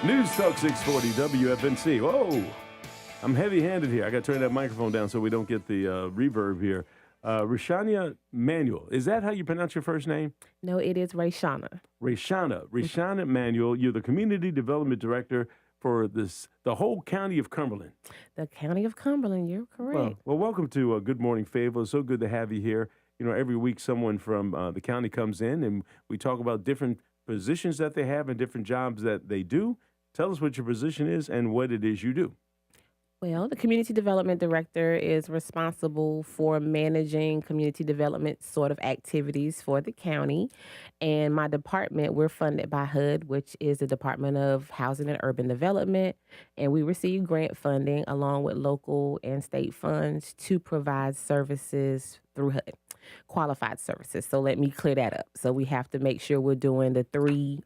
News Talk 640 WFNC. Whoa, I'm heavy-handed here. I got to turn that microphone down so we don't get the reverb here. RAYSHONIA MANUEL. Is that how you pronounce your first name? No, it is RAYSHONIA. RAYSHONIA MANUEL. You're the Community Development Director for the whole county of Cumberland. The county of Cumberland, you're correct. Well, welcome to Good Morning Fayetteville. It's so good to have you here. You know, every week someone from the county comes in and we talk about different positions that they have and different jobs that they do. Tell us what your position is and what it is you do. Well, the Community Development Director is responsible for managing community development sort of activities for the county. And my department, we're funded by HUD, which is the Department of Housing and Urban Development. And we receive grant funding along with local and state funds to provide services through HUD, qualified services. So let me clear that up. So we have to make sure we're doing the three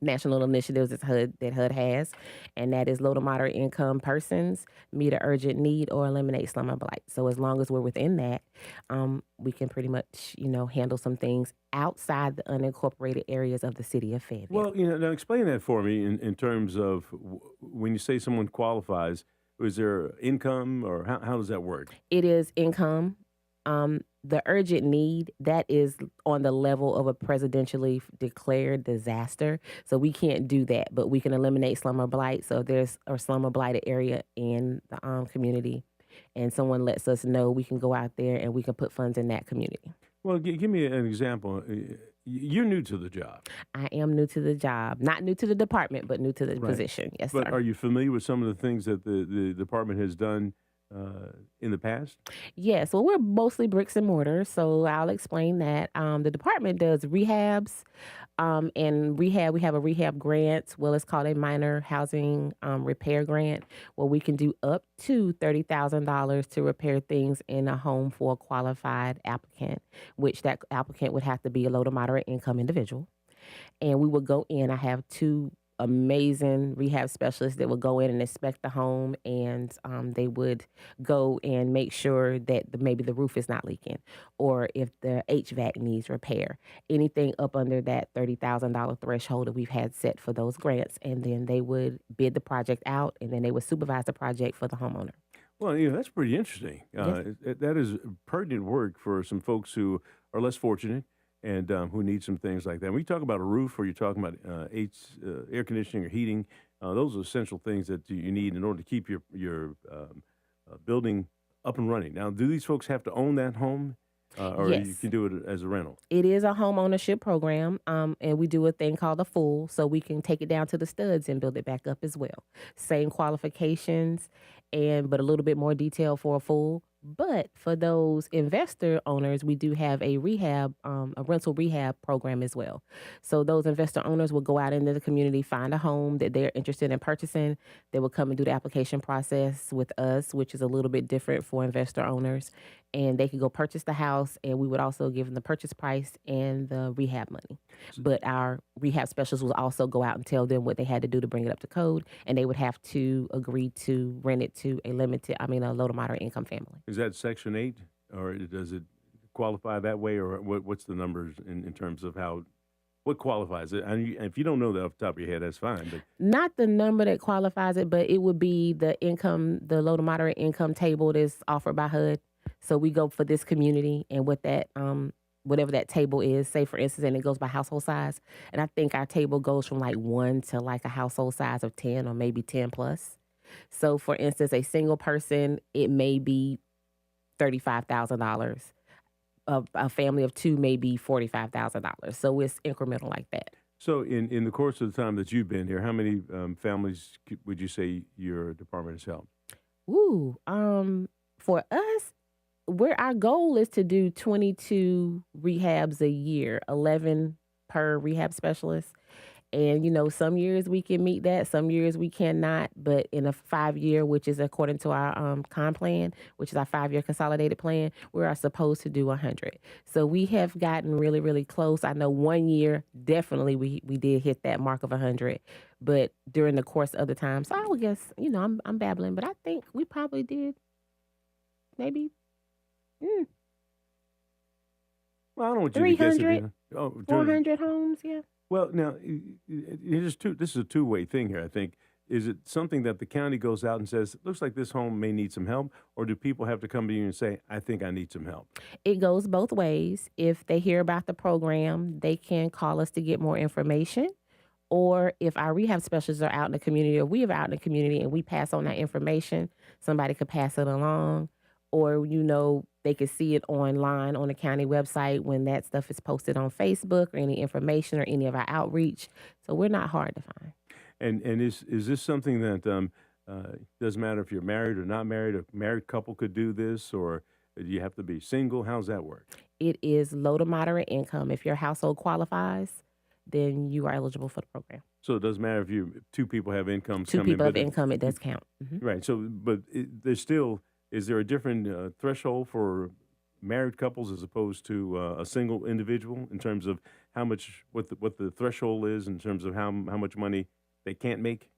national initiatives that HUD has, and that is low to moderate income persons, meet an urgent need, or eliminate slum or blight. So as long as we're within that, we can pretty much, handle some things outside the unincorporated areas of the city of Fayetteville. Well, now explain that for me in terms of when you say someone qualifies, is there income or how does that work? It is income. The urgent need, that is on the level of a presidentially declared disaster. So we can't do that, but we can eliminate slum or blight. So if there's a slum or blighted area in the community and someone lets us know, we can go out there and we can put funds in that community. Well, give me an example. You're new to the job. I am new to the job. Not new to the department, but new to the position. Yes, but sir. Are you familiar with some of the things that the department has done in the past? Yes, well, we're mostly bricks and mortar, so I'll explain that. The department does rehabs, and we have a rehab grant. Well, it's called a minor housing repair grant, where we can do up to $30,000 to repair things in a home for a qualified applicant, which that applicant would have to be a low to moderate income individual. And we would go in. I have two amazing rehab specialists that would go in and inspect the home, and they would go and make sure that maybe the roof is not leaking, or if the HVAC needs repair, anything up under that $30,000 threshold that we've had set for those grants. And then they would bid the project out, and then they would supervise the project for the homeowner. Well, that's pretty interesting. Yes. That is pertinent work for some folks who are less fortunate and who need some things like that. When you talk about a roof or you're talking about air conditioning or heating, those are essential things that you need in order to keep your building up and running. Now, do these folks have to own that home? Or Yes. you can do it as a rental? It is a home ownership program, and we do a thing called a full, so we can take it down to the studs and build it back up as well. Same qualifications, but a little bit more detail for a full. But for those investor owners, we do have a rental rehab program as well. So those investor owners will go out into the community, find a home that they're interested in purchasing. They will come and do the application process with us, which is a little bit different for investor owners. And they can go purchase the house, and we would also give them the purchase price and the rehab money. But our rehab specialists will also go out and tell them what they had to do to bring it up to code, and they would have to agree to rent it to a low to moderate income family. Is that Section 8, or does it qualify that way, or what's the numbers in terms of what qualifies it? And if you don't know that off the top of your head, that's fine. But not the number that qualifies it, but it would be the low to moderate income table that's offered by HUD. So we go for this community, and what that whatever that table is, say for instance, and it goes by household size. And I think our table goes from like 1 to like a household size of 10 or maybe 10 plus. So for instance, a single person, it may be $35,000. A family of 2 may be $45,000. So it's incremental like that. so in the course of the time that you've been here, how many families would you say your department has helped? Ooh, for us, where our goal is to do 22 rehabs a year, 11 per rehab specialist. And, some years we can meet that, some years we cannot. But in a 5-year, which is according to our comp plan, which is our 5-year consolidated plan, we are supposed to do 100. So we have gotten really, really close. I know 1 year, definitely we did hit that mark of 100. But during the course of the time, so I would guess, I'm babbling, but I think we probably did maybe Well, I don't want you to guess. 300. Oh, in terms of, 400 homes, yeah. well, now, this is a two-way thing here, I think. Is it something that the county goes out and says, looks like this home may need some help, or do people have to come to you and say, I think I need some help? It goes both ways. If they hear about the program, they can call us to get more information. Or if our rehab specialists are out in the community or we are out in the community and we pass on that information, somebody could pass it along. Or, they could see it online on the county website when that stuff is posted on Facebook or any information or any of our outreach. So we're not hard to find. And is this something that doesn't matter if you're married or not married? A married couple could do this, or do you have to be single? How's that work? It is low to moderate income. If your household qualifies, then you are eligible for the program. So it doesn't matter if two people have incomes Two coming in, people have but income, it does count. right. So, but there's still, is there a different threshold for married couples as opposed to a single individual in terms of what the threshold is in terms of how much money they can't make?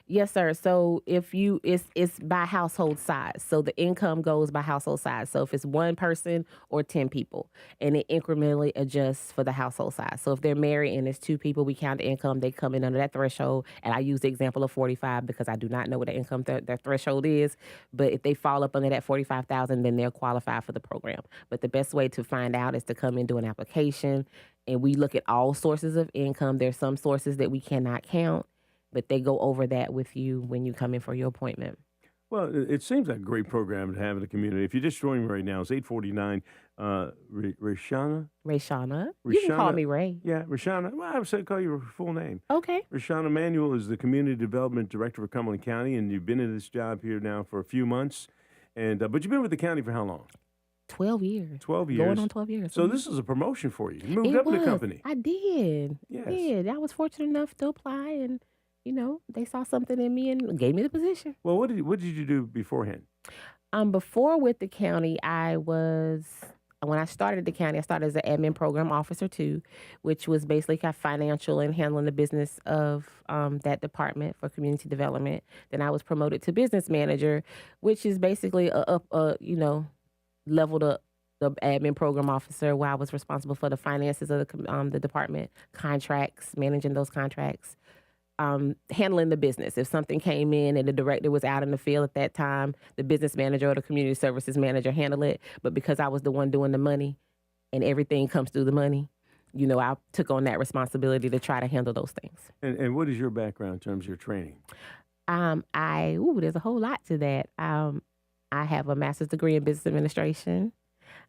Yes, sir. So if it's by household size. So the income goes by household size. So if it's one person or 10 people, and it incrementally adjusts for the household size. So if they're married and it's two people, we count the income, they come in under that threshold. And I use the example of 45 because I do not know what the income their threshold is. But if they fall up under that 45,000, then they're qualified for the program. But the best way to find out is to come in, do an application, and we look at all sources of income. There's some sources that we cannot count, but they go over that with you when you come in for your appointment. Well, it seems like a great program to have in the community. If you're just joining me right now, it's 8:49. RAYSHONIA? RAYSHONIA. You can call me Ray. Yeah, RAYSHONIA. Well, I would say call your full name. Okay. RAYSHONIA MANUEL is the Community Development Director for Cumberland County, and you've been in this job here now for a few months. And but you've been with the county for how long? 12 years. 12 years. Going on 12 years. So this is a promotion for you. You moved It up in was. the company. I did. Yes. I did. I was fortunate enough to apply, and they saw something in me and gave me the position. Well, what did you do beforehand? Before with the county, when I started at the county, I started as an admin program officer too, which was basically kind of financial and handling the business of that department for community development. Then I was promoted to business manager, which is basically leveled up the admin program officer, where I was responsible for the finances of the department, contracts, managing those contracts, handling the business. If something came in and the director was out in the field at that time, the business manager or the community services manager handled it. But because I was the one doing the money and everything comes through the money, I took on that responsibility to try to handle those things. And what is your background in terms of your training? There's a whole lot to that. I have a master's degree in business administration.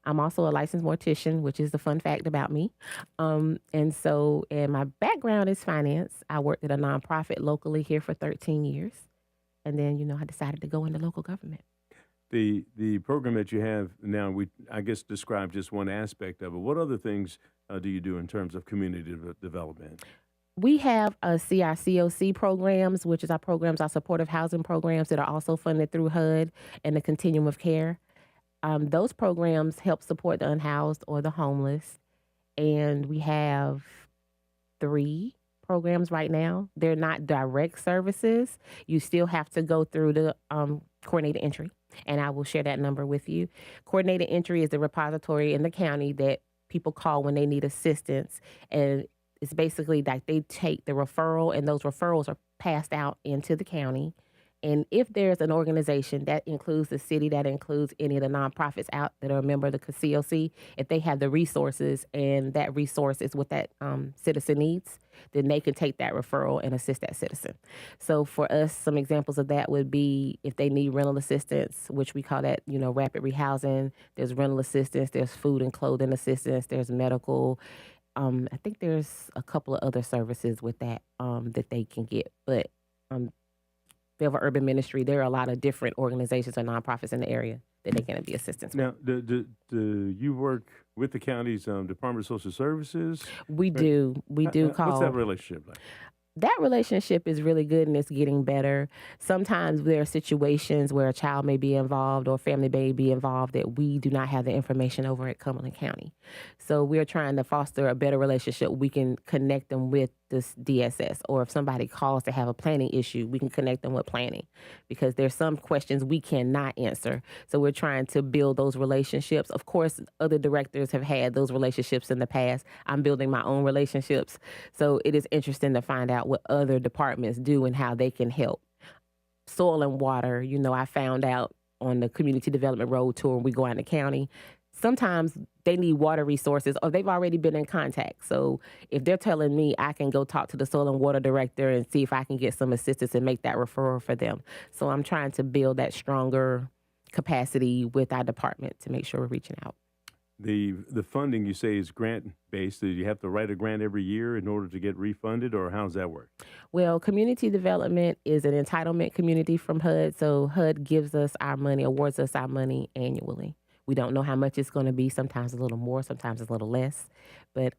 I'm also a licensed mortician, which is the fun fact about me. And my background is finance. I worked at a nonprofit locally here for 13 years. And then, I decided to go into local government. The program that you have now, I guess describe just one aspect of it. What other things do you do in terms of community development? We have CRCOC programs, which is our supportive housing programs that are also funded through HUD and the Continuum of Care. Those programs help support the unhoused or the homeless. And we have 3 programs right now. They're not direct services. You still have to go through the coordinated entry. And I will share that number with you. Coordinated entry is the repository in the county that people call when they need assistance. And it's basically like they take the referral, and those referrals are passed out into the county. And if there's an organization that includes the city, that includes any of the nonprofits out that are a member of the COC, if they have the resources and that resource is what that citizen needs, then they can take that referral and assist that citizen. So for us, some examples of that would be if they need rental assistance, which we call that, rapid rehousing. There's rental assistance, there's food and clothing assistance, there's medical. I think there's a couple of other services with that that they can get. But Fayetteville Urban Ministry, there are a lot of different organizations or nonprofits in the area that they can be assistance with. Now, do you work with the county's Department of Social Services? We do. We do call. What's that relationship like? That relationship is really good and it's getting better. Sometimes there are situations where a child may be involved or family may be involved that we do not have the information over at Cumberland County. So we're trying to foster a better relationship. We can connect them with this DSS, or if somebody calls to have a planning issue, we can connect them with planning because there's some questions we cannot answer. So we're trying to build those relationships. Of course, other directors have had those relationships in the past. I'm building my own relationships. So it is interesting to find out what other departments do and how they can help. Soil and water, I found out on the community development road tour when we go out in the county, sometimes they need water resources or they've already been in contact. So if they're telling me, I can go talk to the soil and water director and see if I can get some assistance and make that referral for them. So I'm trying to build that stronger capacity with our department to make sure we're reaching out. The funding you say is grant based. Do you have to write a grant every year in order to get refunded, or how does that work? Well, community development is an entitlement community from HUD. So HUD gives us our money, awards us our money annually. We don't know how much it's going to be. Sometimes a little more, sometimes it's a little less, but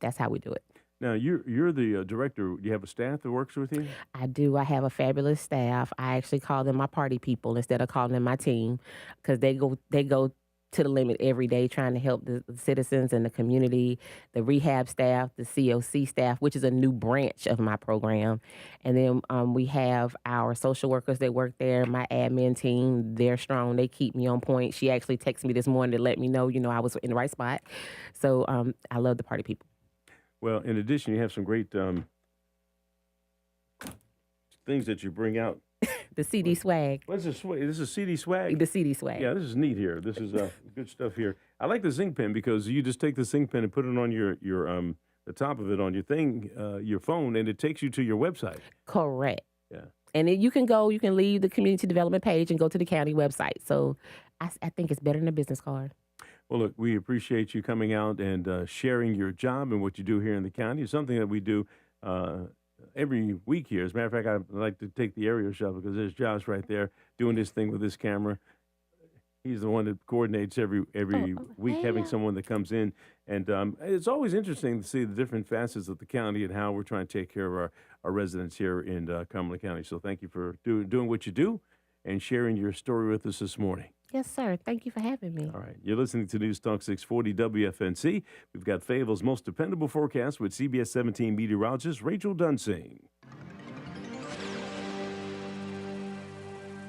that's how we do it. Now you're the director. Do you have a staff that works with you? I do. I have a fabulous staff. I actually call them my party people instead of calling them my team because they go to the limit every day trying to help the citizens and the community, the rehab staff, the COC staff, which is a new branch of my program. And then we have our social workers that work there, my admin team. They're strong. They keep me on point. She actually texted me this morning to let me know, I was in the right spot. So I love the party people. Well, in addition, you have some great things that you bring out. The CD swag. What's this? This is CD swag? The CD swag. Yeah, this is neat here. This is good stuff here. I like the zinc pen because you just take the zinc pen and put it on your the top of it on your thing, your phone, and it takes you to your website. Correct. Yeah. And then you can leave the community development page and go to the county website. So I think it's better than a business card. Well, look, we appreciate you coming out and sharing your job and what you do here in the county. It's something that we do every week here. As a matter of fact, I like to take the aerial shot because there's Josh right there doing this thing with this camera. He's the one that coordinates every week, having someone that comes in. And it's always interesting to see the different facets of the county and how we're trying to take care of our residents here in Cumberland County. So thank you for doing what you do and sharing your story with us this morning. Yes, sir. Thank you for having me. All right. You're listening to News Talk 640 WFNC. We've got Fayetteville's most dependable forecast with CBS 17 meteorologist Rachel Dunsing.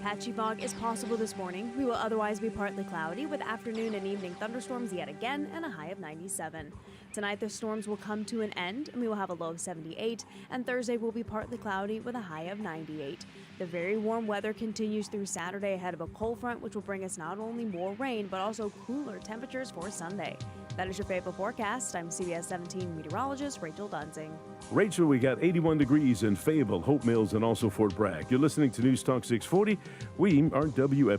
Patchy fog is possible this morning. We will otherwise be partly cloudy with afternoon and evening thunderstorms yet again and a high of 97. Tonight the storms will come to an end and we will have a low of 78, and Thursday will be partly cloudy with a high of 98. The very warm weather continues through Saturday ahead of a cold front, which will bring us not only more rain but also cooler temperatures for Sunday. That is your Fayetteville forecast. I'm CBS 17 meteorologist Rachel Dunsing. Rachel, we got 81 degrees in Fayetteville, Hope Mills, and also Fort Bragg. You're listening to News Talk 640. We are WFNC.